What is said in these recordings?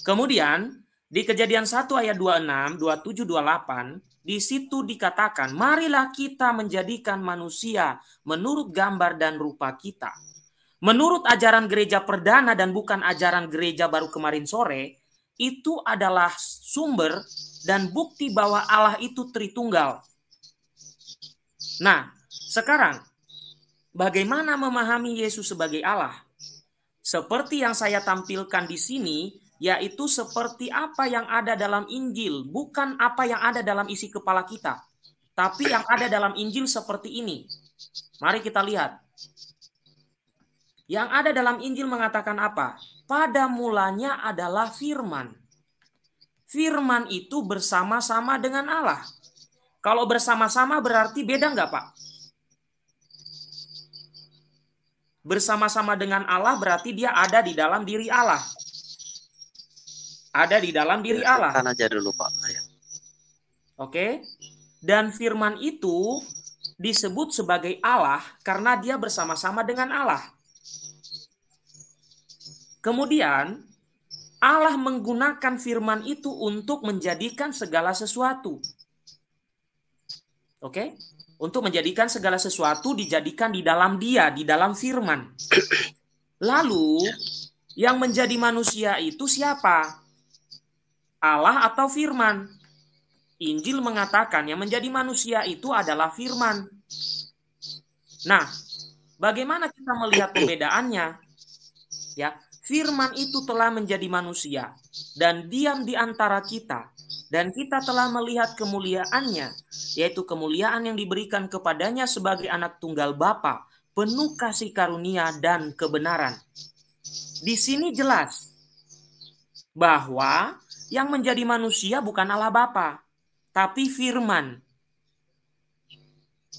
Kemudian di Kejadian 1 ayat 26, 27, 28, di situ dikatakan, marilah kita menjadikan manusia menurut gambar dan rupa kita. Menurut ajaran gereja perdana dan bukan ajaran gereja baru kemarin sore, itu adalah sumber dan bukti bahwa Allah itu Tritunggal. Nah, sekarang bagaimana memahami Yesus sebagai Allah? Seperti yang saya tampilkan di sini, yaitu seperti apa yang ada dalam Injil, bukan apa yang ada dalam isi kepala kita, tapi yang ada dalam Injil seperti ini. Mari kita lihat. Yang ada dalam Injil mengatakan apa? Pada mulanya adalah firman. Firman itu bersama-sama dengan Allah. Kalau bersama-sama berarti beda nggak, Pak? Bersama-sama dengan Allah berarti dia ada di dalam diri Allah. Ada di dalam diri Allah. Kan aja dulu, Pak. Oke. Dan firman itu disebut sebagai Allah karena dia bersama-sama dengan Allah. Kemudian Allah menggunakan firman itu untuk menjadikan segala sesuatu. Oke? Untuk menjadikan segala sesuatu dijadikan di dalam dia, di dalam firman. Lalu yang menjadi manusia itu siapa? Allah atau firman? Injil mengatakan yang menjadi manusia itu adalah firman. Nah, bagaimana kita melihat pembedaannya? Ya, firman itu telah menjadi manusia dan diam di antara kita, dan kita telah melihat kemuliaannya, yaitu kemuliaan yang diberikan kepadanya sebagai anak tunggal Bapa, penuh kasih karunia dan kebenaran. Di sini jelas bahwa yang menjadi manusia bukan Allah Bapa, tapi firman.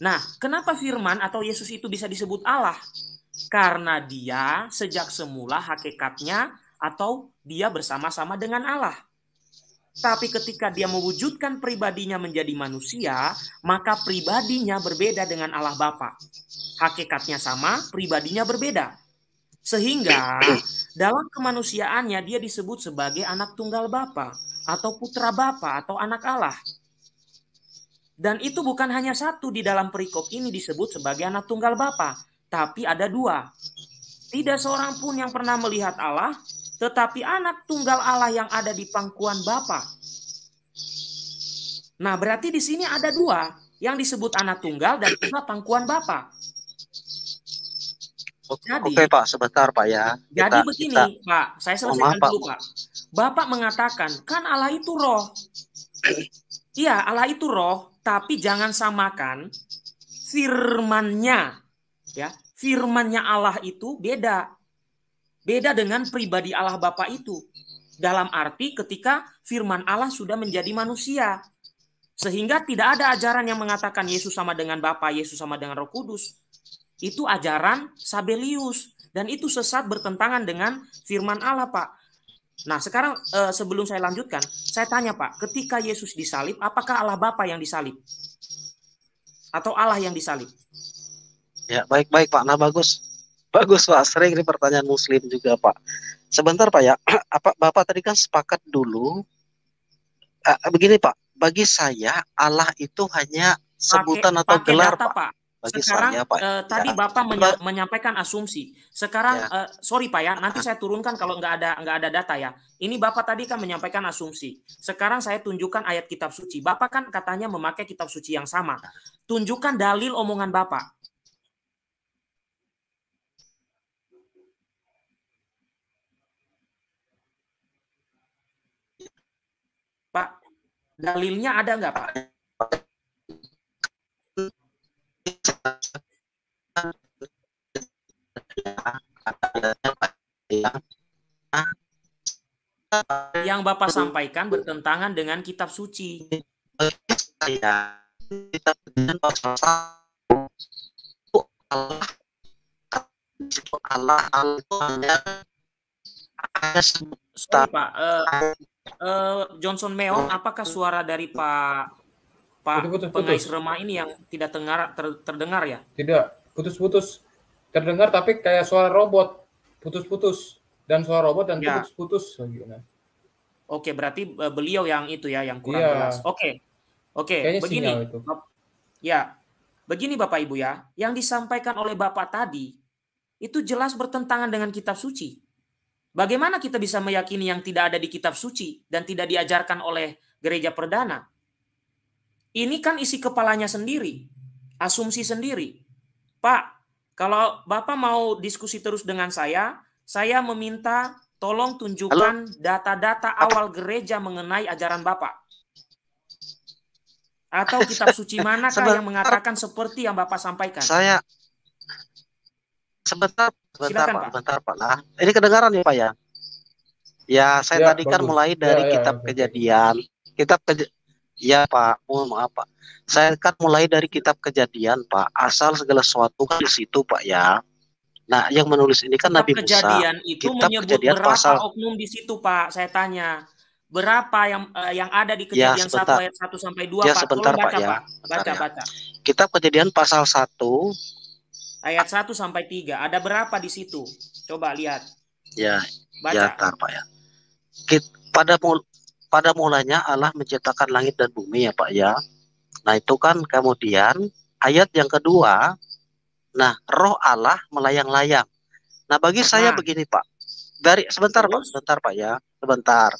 Nah, kenapa firman atau Yesus itu bisa disebut Allah? Karena dia sejak semula hakikatnya atau dia bersama-sama dengan Allah. Tapi ketika dia mewujudkan pribadinya menjadi manusia, maka pribadinya berbeda dengan Allah Bapa. Hakikatnya sama, pribadinya berbeda. Sehingga dalam kemanusiaannya dia disebut sebagai anak tunggal Bapa atau putra Bapa atau anak Allah. Dan itu bukan hanya satu di dalam perikop ini disebut sebagai anak tunggal Bapa, tapi ada dua. Tidak seorang pun yang pernah melihat Allah, tetapi anak tunggal Allah yang ada di pangkuan Bapa. Nah, berarti di sini ada dua, yang disebut anak tunggal dan juga pangkuan Bapa. Oke, Pak, sebentar, Pak ya. Jadi begini, Pak, saya selesaikan dulu, Pak. Bapak mengatakan, kan Allah itu roh. Iya, Allah itu roh, tapi jangan samakan firman-Nya. Ya, firman-Nya Allah itu beda. Beda dengan pribadi Allah Bapa itu. Dalam arti ketika firman Allah sudah menjadi manusia. Sehingga tidak ada ajaran yang mengatakan Yesus sama dengan Bapa, Yesus sama dengan Roh Kudus. Itu ajaran Sabelius. Dan itu sesat bertentangan dengan firman Allah, Pak. Nah, sekarang sebelum saya lanjutkan, saya tanya, Pak, ketika Yesus disalib, apakah Allah Bapa yang disalib? Atau Allah yang disalib? Ya, baik-baik, Pak. Nah, bagus. Bagus, Pak. Sering ini pertanyaan Muslim juga, Pak. Sebentar, Pak ya. Bapak tadi kan sepakat dulu. Begini, Pak. Bagi saya, Allah itu hanya sebutan atau pakai gelar, data, Pak. Bagi sekarang saya, Pak. tadi Bapak menyampaikan asumsi. Sekarang sorry Pak ya, nanti saya turunkan kalau nggak ada data ya. Ini Bapak tadi kan menyampaikan asumsi. Sekarang saya tunjukkan ayat kitab suci. Bapak kan katanya memakai kitab suci yang sama. Tunjukkan dalil omongan Bapak. Pak, dalilnya ada nggak, Pak? Yang Bapak sampaikan bertentangan dengan kitab suci. Sorry, Pak. Johnson Meong, apakah suara dari Pak Pengais Remah ini yang tidak terdengar ya? Tidak, putus-putus. Terdengar tapi kayak suara robot, putus-putus. Dan suara robot dan putus-putus. Oke, berarti beliau yang itu ya, yang kurang Iya, jelas. Oke, kayaknya begini. sinyal itu. Ya, begini Bapak Ibu ya, yang disampaikan oleh Bapak tadi itu jelas bertentangan dengan kitab suci. Bagaimana kita bisa meyakini yang tidak ada di kitab suci dan tidak diajarkan oleh gereja perdana? Ini kan isi kepalanya sendiri, asumsi sendiri. Pak, kalau Bapak mau diskusi terus dengan saya meminta tolong Halo, tunjukkan data-data apa? awal gereja mengenai ajaran Bapak. Atau kitab suci manakah yang Sebentar, mengatakan seperti yang Bapak sampaikan? saya sebentar, Silakan, Pak. sebentar Pak lah. Ini kedengaran ya Pak ya? Ya, saya Ya, tadi kan bagus. mulai Ya, dari ya, kitab oke, oke. Kejadian. Ya Pak, mohon maaf Pak. Saya kan mulai dari kitab Kejadian Pak. Asal segala sesuatu kan di situ Pak ya. Nah, yang menulis ini kan Kitab Nabi Musa. Kejadian itu Kitab menyebut Kejadian berapa pasal, oknum di situ, Pak? Saya tanya. Berapa yang ada di ya Kejadian 1 sebentar, ayat 1 sampai 2, Pak? sebentar Tolong Pak baca, ya. Pak. Bentar Baca, ya. baca. Kitab Kejadian pasal 1, Ayat 1 sampai 3. Ada berapa di situ? Coba lihat. ya, ya Baca. tar Pak ya. Pada mulanya Allah menciptakan langit dan bumi ya Pak ya. Nah itu kan kemudian ayat yang kedua, nah roh Allah melayang-layang. Nah bagi saya Nah, begini Pak, dari terus? sebentar Pak ya, sebentar.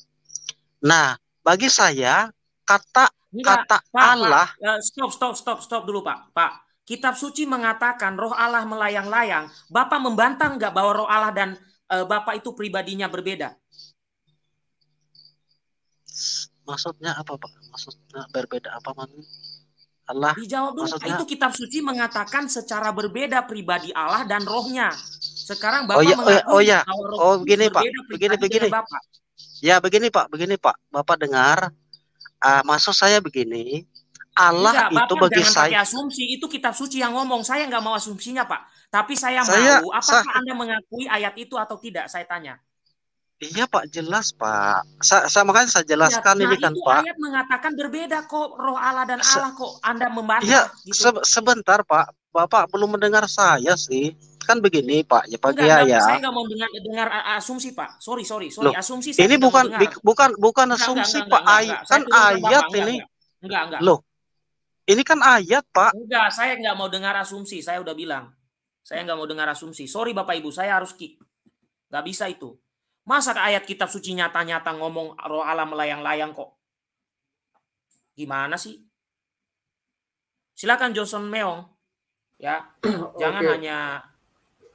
Nah bagi saya kata Enggak, kata Pak. Allah, Stop dulu, Pak. Pak, kitab suci mengatakan roh Allah melayang-layang. Bapak membantah enggak bahwa roh Allah dan Bapak itu pribadinya berbeda? maksudnya apa Pak? Maksudnya berbeda apa man? Allah, Dijawab dulu, Pak. maksudnya? Itu kitab suci mengatakan secara berbeda pribadi Allah dan rohnya. Sekarang Oh Bapak ya, mengakui ya, bahwa roh oh Kudus begini Pak, berbeda pribadi begini. dengan Bapak. Ya begini Pak, Bapak dengar. Maksud saya begini, Allah Enggak, itu Bapak bagi jangan pakai saya, asumsi. Itu kitab suci yang ngomong. Saya nggak mau asumsinya, Pak. Tapi saya saya, mau, apakah Anda mengakui ayat itu atau tidak? Saya tanya. iya Pak, jelas Pak. Makanya saya Iya, jelaskan nah ini kan itu Pak. ayat mengatakan berbeda kok. Roh Allah dan Se- Allah kok Anda iya, membantah gitu. sebentar Pak. Bapak belum mendengar saya sih. Kan begini Pak, ya pagi Enggak, ya. saya nggak mau dengar asumsi, Pak. Sorry. Loh, Asumsi saya ini tidak mau dengar. bukan asumsi Pak. Enggak. Saya Kan turunkan ayat Bapak. ini. Enggak. Loh, ini kan ayat Pak. Enggak, saya nggak mau dengar asumsi. Saya udah bilang. Saya nggak mau dengar asumsi. Sorry Bapak Ibu, saya harus kick. Nggak bisa itu. Masa ayat kitab suci nyata-nyata ngomong roh Allah melayang-layang kok? Gimana sih? Silakan Johnson Meong. Ya, jangan Oke. hanya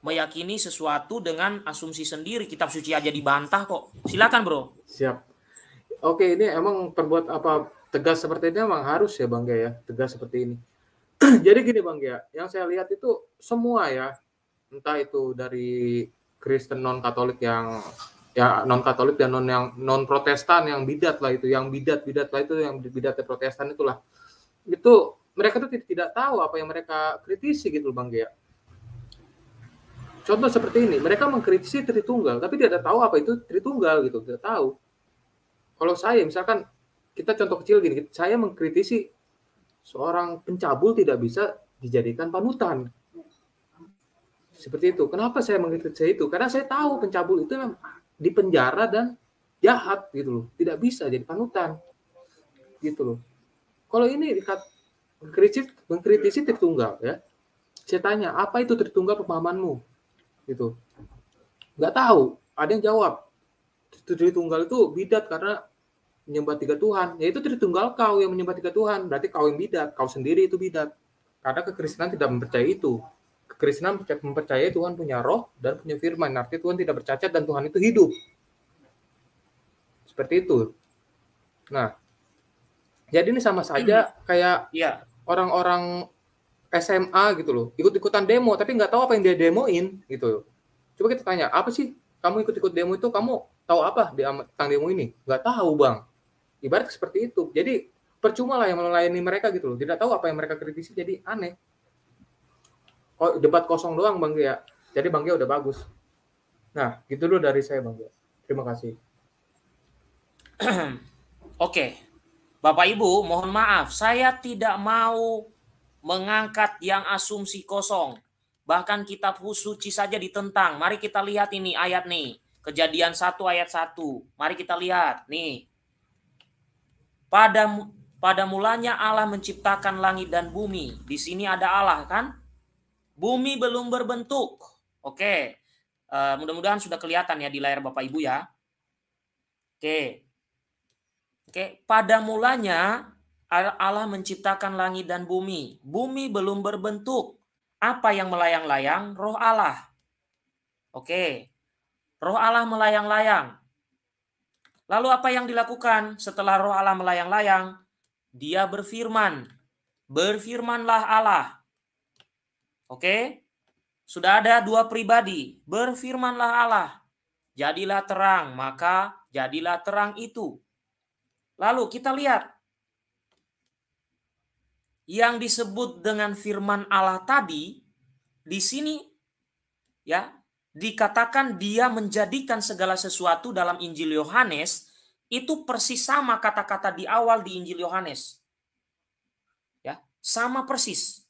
meyakini sesuatu dengan asumsi sendiri. Kitab suci aja dibantah kok. Silakan bro. Siap. Oke, ini emang perbuat apa tegas seperti ini emang harus ya Bang Gia ya, tegas seperti ini. Jadi gini Bang Gia, yang saya lihat itu semua ya, entah itu dari Kristen non Katolik yang ya non Katolik dan yang non Protestan yang bidat lah itu, yang bidat lah itu yang bidatnya Protestan itulah. Itu mereka tuh tidak tahu apa yang mereka kritisi gitu Bang Gia. Contoh seperti ini, mereka mengkritisi Tritunggal, tapi tidak tahu apa itu Tritunggal gitu, tidak tahu. Kalau saya misalkan kita contoh kecil gini, saya mengkritisi seorang pencabul tidak bisa dijadikan panutan. Seperti itu. Kenapa saya mengkritisi itu? Karena saya tahu pencabul itu di penjara dan jahat gitu loh. Tidak bisa jadi panutan. Gitu loh. Kalau ini mengkritisi Tritunggal ya. Saya tanya, apa itu Tritunggal pemahamanmu? Gitu. Nggak tahu. Ada yang jawab, Tritunggal itu bidat karena menyembah tiga Tuhan. Ya itu Tritunggal kau yang menyembah tiga Tuhan. Berarti kau yang bidat. Kau sendiri itu bidat. Karena kekristenan tidak mempercayai itu. Kekristenan mempercayai Tuhan punya roh dan punya firman. Artinya Tuhan tidak bercacat dan Tuhan itu hidup. Seperti itu. Nah, jadi ini sama saja kayak orang-orang SMA gitu loh. Ikut-ikutan demo, tapi nggak tahu apa yang dia demoin gitu. Coba kita tanya, apa sih kamu ikut-ikut demo itu, kamu tahu apa tentang demo ini? Nggak tahu Bang. Ibarat seperti itu. Jadi percuma lah yang melayani mereka gitu loh. Tidak tahu apa yang mereka kritisi, jadi aneh. Oh, debat kosong doang Bang Gia. Jadi Bang Gia udah bagus. Nah, gitu dulu dari saya Bang Gia. Terima kasih. Oke. Bapak Ibu, mohon maaf. Saya tidak mau mengangkat yang asumsi kosong. Bahkan kitab suci saja ditentang. Mari kita lihat ini ayat nih. Kejadian 1 ayat 1. Mari kita lihat nih. Pada mulanya Allah menciptakan langit dan bumi. Di sini ada Allah kan? Bumi belum berbentuk. Oke. Mudah-mudahan sudah kelihatan ya di layar Bapak Ibu ya. Oke. Pada mulanya Allah menciptakan langit dan bumi. Bumi belum berbentuk. Apa yang melayang-layang? Roh Allah. Oke. Roh Allah melayang-layang. Lalu apa yang dilakukan setelah roh Allah melayang-layang? Dia berfirman. Berfirmanlah Allah. Oke. Sudah ada 2 pribadi. Berfirmanlah Allah. Jadilah terang, maka jadilah terang itu. Lalu kita lihat. Yang disebut dengan firman Allah tadi, di sini ya, dikatakan dia menjadikan segala sesuatu dalam Injil Yohanes, itu persis sama kata-kata di awal di Injil Yohanes. Ya, sama persis.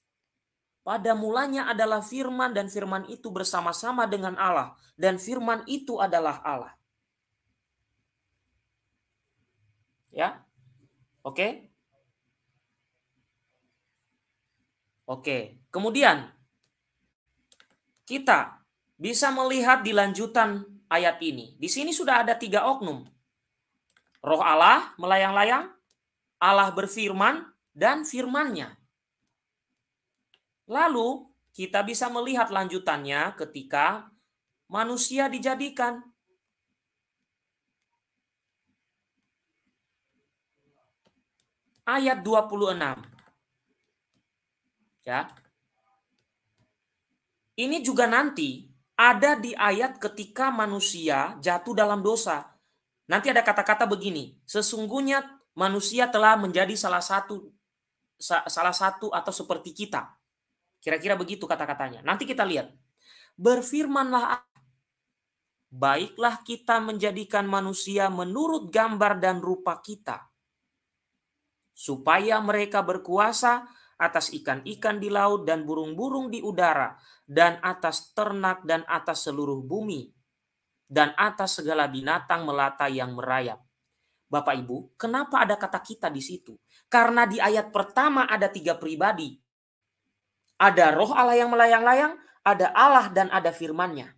Pada mulanya adalah firman dan firman itu bersama-sama dengan Allah dan firman itu adalah Allah. Ya. Oke. Oke. Kemudian kita bisa melihat di lanjutan ayat ini. Di sini sudah ada 3 oknum. Roh Allah melayang-layang, Allah berfirman, dan firman-Nya. Lalu kita bisa melihat lanjutannya ketika manusia dijadikan. Ayat 26. Ya. Ini juga nanti ada di ayat ketika manusia jatuh dalam dosa. Nanti ada kata-kata begini, sesungguhnya manusia telah menjadi salah satu atau seperti kita. Kira-kira begitu kata-katanya. Nanti kita lihat. Berfirmanlah, baiklah kita menjadikan manusia menurut gambar dan rupa kita, supaya mereka berkuasa atas ikan-ikan di laut dan burung-burung di udara, dan atas ternak dan atas seluruh bumi, dan atas segala binatang melata yang merayap. Bapak Ibu, kenapa ada kata kita di situ? Karena di ayat pertama ada 3 pribadi. Ada roh Allah yang melayang-layang, ada Allah dan ada firman-Nya.